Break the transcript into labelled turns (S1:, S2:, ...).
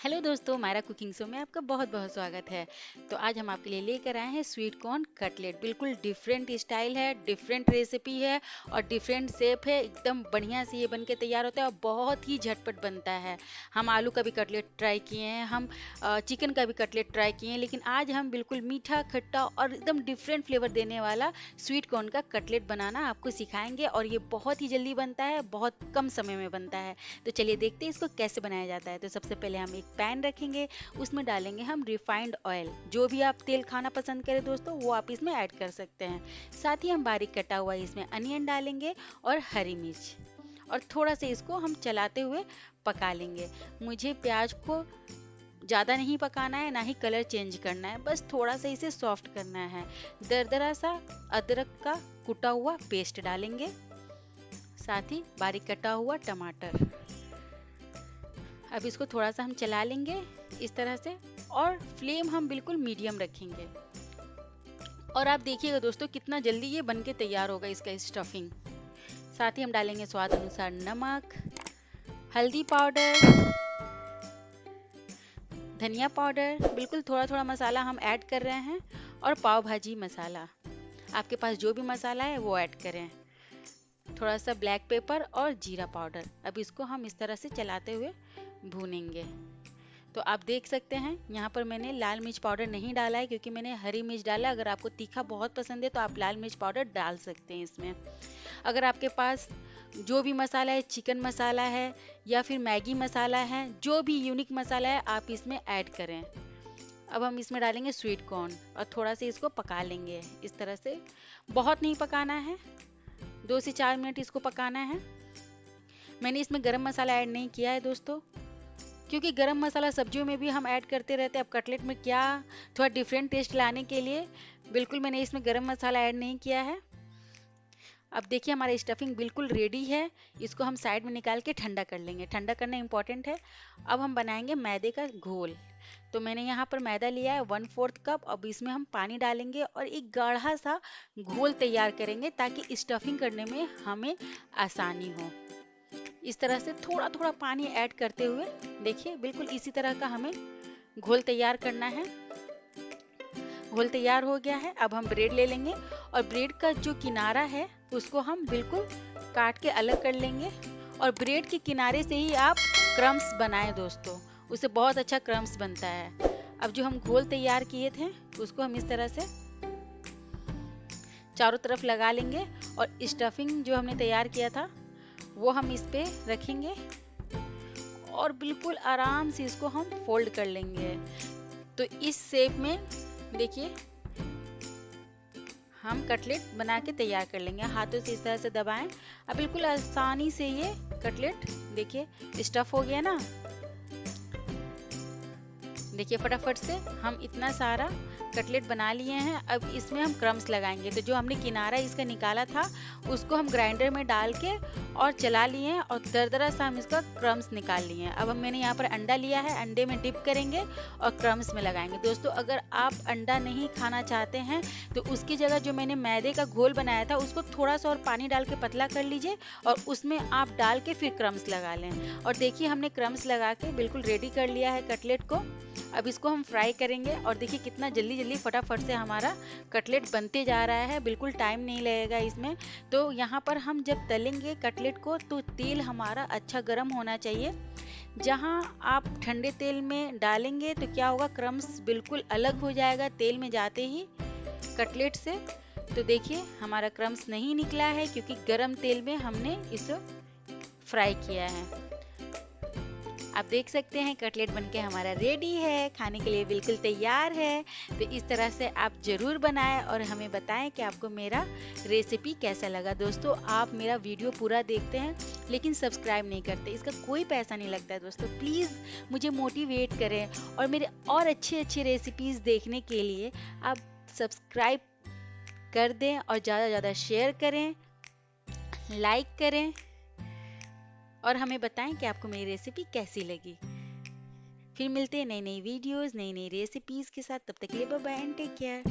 S1: Hello दोस्तों, Myra cooking show में आपका बहुत बहुत स्वागत है। तो आज हम आपके लिए लेकर आए हैं स्वीट कॉर्न कटलेट। बिल्कुल डिफरेंट स्टाइल है, डिफरेंट रेसिपी है और डिफरेंट शेप है। एकदम बढ़िया से ये बन के तैयार होता है और बहुत ही झटपट बनता है। हम आलू का भी कटलेट ट्राई किए हैं, हम चिकन का भी कटलेट ट्राई किए हैं, लेकिन आज हम बिल्कुल मीठा खट्टा और एकदम डिफरेंट फ्लेवर देने वाला स्वीट कॉर्न का कटलेट बनाना आपको सिखाएंगे। और ये बहुत ही जल्दी बनता है, बहुत कम समय में बनता है। तो चलिए देखते हैं इसको कैसे बनाया जाता है। तो सबसे पहले हम एक पैन रखेंगे, उसमें डालेंगे हम रिफाइंड ऑयल। जो भी आप तेल खाना पसंद करें दोस्तों, वो आप इसमें ऐड कर सकते हैं। साथ ही हम बारीक कटा हुआ इसमें अनियन डालेंगे और हरी मिर्च, और थोड़ा सा इसको हम चलाते हुए पका लेंगे। मुझे प्याज को ज़्यादा नहीं पकाना है, ना ही कलर चेंज करना है, बस थोड़ा सा इसे सॉफ्ट करना है। दरदरा सा अदरक का कुटा हुआ पेस्ट डालेंगे, साथ ही बारीक कटा हुआ टमाटर। अब इसको थोड़ा सा हम चला लेंगे इस तरह से, और फ्लेम हम बिल्कुल मीडियम रखेंगे। और आप देखिएगा दोस्तों कितना जल्दी ये बन के तैयार होगा इसका स्टफिंग। साथ ही हम डालेंगे स्वाद अनुसार नमक, हल्दी पाउडर, धनिया पाउडर, बिल्कुल थोड़ा थोड़ा मसाला हम ऐड कर रहे हैं, और पाव भाजी मसाला। आपके पास जो भी मसाला है वो ऐड करें। थोड़ा सा ब्लैक पेपर और जीरा पाउडर। अब इसको हम इस तरह से चलाते हुए भूनेंगे। तो आप देख सकते हैं यहाँ पर मैंने लाल मिर्च पाउडर नहीं डाला है, क्योंकि मैंने हरी मिर्च डाला। अगर आपको तीखा बहुत पसंद है तो आप लाल मिर्च पाउडर डाल सकते हैं इसमें। अगर आपके पास जो भी मसाला है, चिकन मसाला है या फिर मैगी मसाला है, जो भी यूनिक मसाला है आप इसमें ऐड करें। अब हम इसमें डालेंगे स्वीट कॉर्न और थोड़ा सा इसको पका लेंगे इस तरह से। बहुत नहीं पकाना है, 2 से 4 मिनट इसको पकाना है। मैंने इसमें गरम मसाला ऐड नहीं किया है दोस्तों, क्योंकि गरम मसाला सब्जियों में भी हम ऐड करते रहते हैं। अब कटलेट में क्या, थोड़ा डिफरेंट टेस्ट लाने के लिए बिल्कुल मैंने इसमें गरम मसाला ऐड नहीं किया है। अब देखिए हमारा स्टफिंग बिल्कुल रेडी है। इसको हम साइड में निकाल के ठंडा कर लेंगे, ठंडा करना इंपॉर्टेंट है। अब हम बनाएंगे मैदे का घोल। तो मैंने यहाँ पर मैदा लिया है 1/4 कप। अब इसमें हम पानी डालेंगे और एक गाढ़ा सा घोल तैयार करेंगे, ताकि स्टफिंग करने में हमें आसानी हो। इस तरह से थोड़ा थोड़ा पानी ऐड करते हुए, देखिए बिल्कुल इसी तरह का हमें घोल तैयार करना है। घोल तैयार हो गया है। अब हम ब्रेड ले लेंगे और ब्रेड का जो किनारा है उसको हम बिल्कुल काट के अलग कर लेंगे। और ब्रेड के किनारे से ही आप क्रम्स बनाएं दोस्तों, उससे बहुत अच्छा क्रम्स बनता है। अब जो हम घोल तैयार किए थे उसको हम इस तरह से चारों तरफ लगा लेंगे, और स्टफिंग जो हमने तैयार किया था वो हम इस पे रखेंगे और बिल्कुल आराम से इसको हम फोल्ड कर लेंगे। तो इस शेप में देखिए हम कटलेट बना के तैयार कर लेंगे। हाथों से इस तरह से दबाएं। अब बिल्कुल आसानी से ये कटलेट देखिए स्टफ हो गया ना। देखिए फटाफट से हम इतना सारा कटलेट बना लिए हैं। अब इसमें हम क्रम्स लगाएंगे। तो जो हमने किनारा इसका निकाला था उसको हम ग्राइंडर में डाल के और चला लिए हैं, और दरदरा सा हम इसका क्रम्स निकाल लिए हैं। अब मैंने यहाँ पर अंडा लिया है, अंडे में डिप करेंगे और क्रम्स में लगाएंगे। दोस्तों अगर आप अंडा नहीं खाना चाहते हैं तो उसकी जगह जो मैंने मैदे का घोल बनाया था उसको थोड़ा सा और पानी डाल के पतला कर लीजिए, और उसमें आप डाल के फिर क्रम्स लगा लें। और देखिए हमने क्रम्स लगा के बिल्कुल रेडी कर लिया है कटलेट को। अब इसको हम फ्राई करेंगे, और देखिए कितना जल्दी जल्दी फटाफट से हमारा कटलेट बनते जा रहा है। बिल्कुल टाइम नहीं लगेगा इसमें। तो यहाँ पर हम जब तलेंगे कटलेट को तो तेल हमारा अच्छा गर्म होना चाहिए। जहाँ आप ठंडे तेल में डालेंगे तो क्या होगा, क्रम्स बिल्कुल अलग हो जाएगा तेल में जाते ही कटलेट से। तो देखिए हमारा क्रम्स नहीं निकला है, क्योंकि गर्म तेल में हमने इसे फ्राई किया है। आप देख सकते हैं कटलेट बनके हमारा रेडी है, खाने के लिए बिल्कुल तैयार है। तो इस तरह से आप ज़रूर बनाएं और हमें बताएं कि आपको मेरा रेसिपी कैसा लगा। दोस्तों आप मेरा वीडियो पूरा देखते हैं लेकिन सब्सक्राइब नहीं करते, इसका कोई पैसा नहीं लगता है दोस्तों। प्लीज़ मुझे मोटिवेट करें, और मेरे और अच्छे अच्छे रेसिपीज़ देखने के लिए आप सब्सक्राइब कर दें और ज़्यादा से ज़्यादा शेयर करें, लाइक करें, और हमें बताएं कि आपको मेरी रेसिपी कैसी लगी। फिर मिलते हैं नई नई वीडियोस, नई नई रेसिपीज के साथ। तब तक के लिए bye bye and take care.